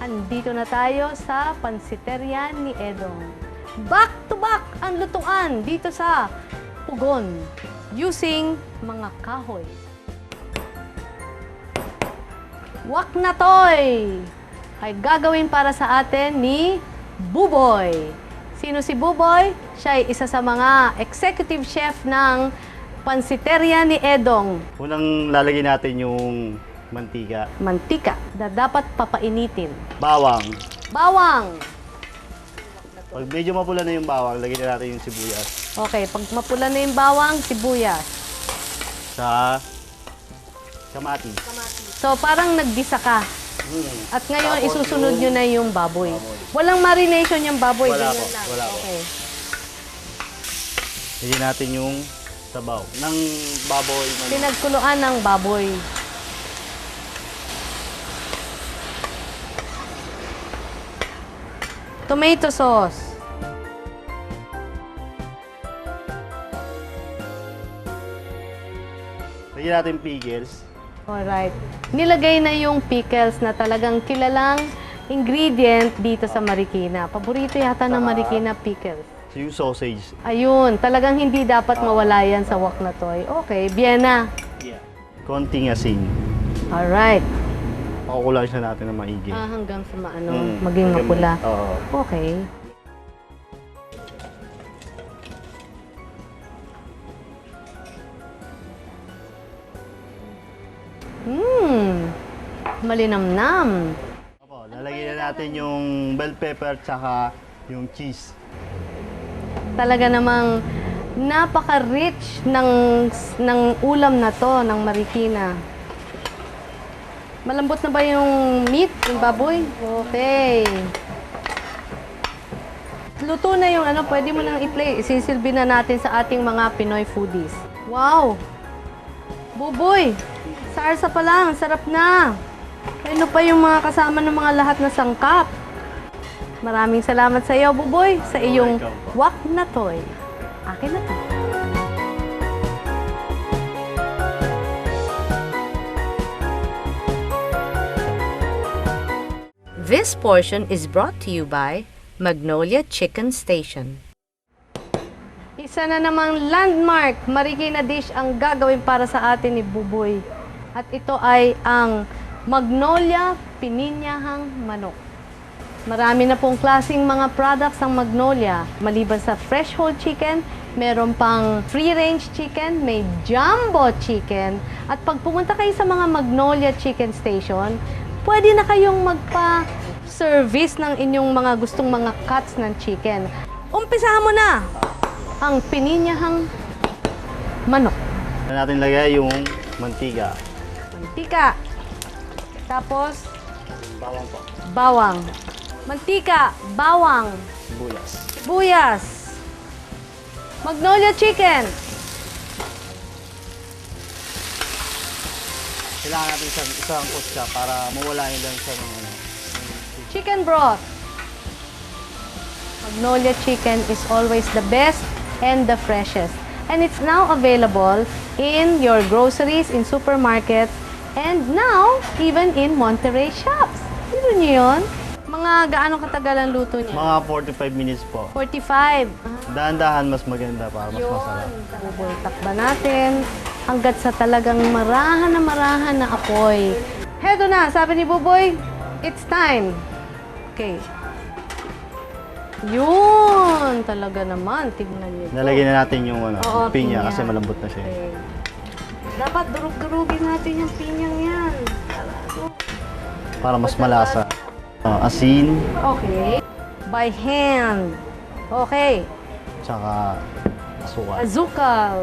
Andito na tayo sa Pansiteria ni Edong. Back to back ang lutuan dito sa Pugon using mga kahoy. Wak na toy ay gagawin para sa atin ni Buboy. Sino si Buboy? Siya ay isa sa mga executive chef ng Pansiteria ni Edong. Unang lalagyan natin yung mantika. Mantika na dapat papainitin. Bawang. Bawang! Pag medyo mapula na yung bawang, lagyan na natin yung sibuyas. Okay, pag mapula na yung bawang, sibuyas. Sa kamatis. So, parang naggisa ka. At ngayon, isusunod nyo na yung baboy. Walang marination yung baboy. Wala ganyan po, lang. wala po. Okay. Lagyan natin yung sabaw ng baboy. Pinagkuluan ng baboy. Tomato sauce. Lagyan natin pickles. Alright. Nilagay na yung pickles na talagang kilalang ingredient dito sa Marikina. Paborito yata ng Marikina pickles. Yung sausage. Ayun, talagang hindi dapat mawala yan sa wok na toy. Okay, Vienna. Konting asin. Alright. Pakukulaan siya natin ng maigi. Hanggang sa maging mapula. Oo. Okay. Malinamnam. Opo, lalagyan na natin yung bell pepper tsaka yung cheese. Talaga namang napaka-rich ng ulam na to, ng Marikina. Malambot na ba yung meat, yung baboy? Okay. Luto na yung pwede mo nang i-play. Isisilbi na natin sa ating mga Pinoy foodies. Wow! Buboy! Sarsa pa lang, sarap na. Ano pa yung mga kasama ng mga lahat na sangkap? Maraming salamat sa iyo, Buboy, sa iyong wak na toy. Akin na to. This portion is brought to you by Magnolia Chicken Station. Isa na namang landmark Marikina dish ang gagawin para sa atin ni Buboy. At ito ay ang Magnolia Pininyahang Manok. Marami na pong klaseng mga products ang Magnolia. Maliban sa fresh whole chicken, meron pang free-range chicken, may jumbo chicken. At pag pumunta kayo sa mga Magnolia Chicken Station, pwede na kayong magpa-service ng inyong mga gustong mga cuts ng chicken. Umpisahan mo na ang pininyahang manok. Na natin lagay yung mantika. Mantika. Tapos, Bawang po. bawang. Mantika, bawang, Sibuyas. buyas. Magnolia chicken. Kailangan natin isang kutsa para mawala yung lansa ng Chicken broth. Magnolia chicken is always the best and the freshest. And it's now available in your groceries, in supermarkets, and now, even in Monterey shops. Sino nyo yun? Mga gaano katagal ang luto niya? Mga 45 minutes po. 45. Dahan-dahan mas maganda para mas masarap. Buboy, takba natin hanggat sa talagang marahan na apoy. Heto na, sabi ni Buboy, it's time. Okay. Yun, talaga naman. Tignan niyo. Nalagyan na natin yung Oo, pinya pinya. kasi malambot na siya. Okay. Dapat durug-durugin natin yung pinyang yan. Para mas malasa. Asin, Okay. By hand. Okay. tsaka asukal. Azukal.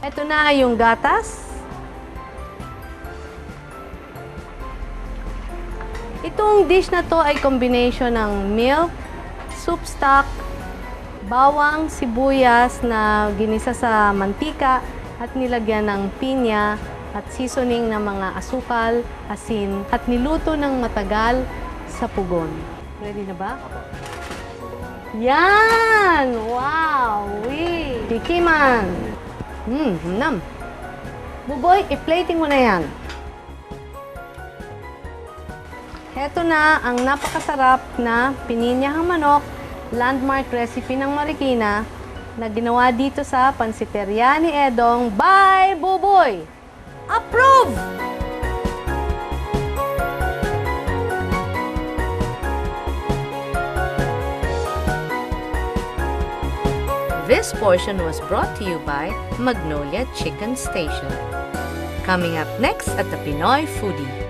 Ito na yung gatas. Itong dish na to ay combination ng milk, soup stock, bawang, sibuyas na ginisa sa mantika at nilagyan ng pinya at seasoning ng mga asukal, asin at niluto ng matagal sa pugon. Ready na ba? Yan! Wow! Tikiman! Nam! Buboy, i-plating mo na yan. Heto na ang napakasarap na pininyahang manok, landmark recipe ng Marikina na ginawa dito sa Pansiteria ni Edong by Buboy. Approve! This portion was brought to you by Magnolia Chicken Station. Coming up next at the Pinoy Foodie.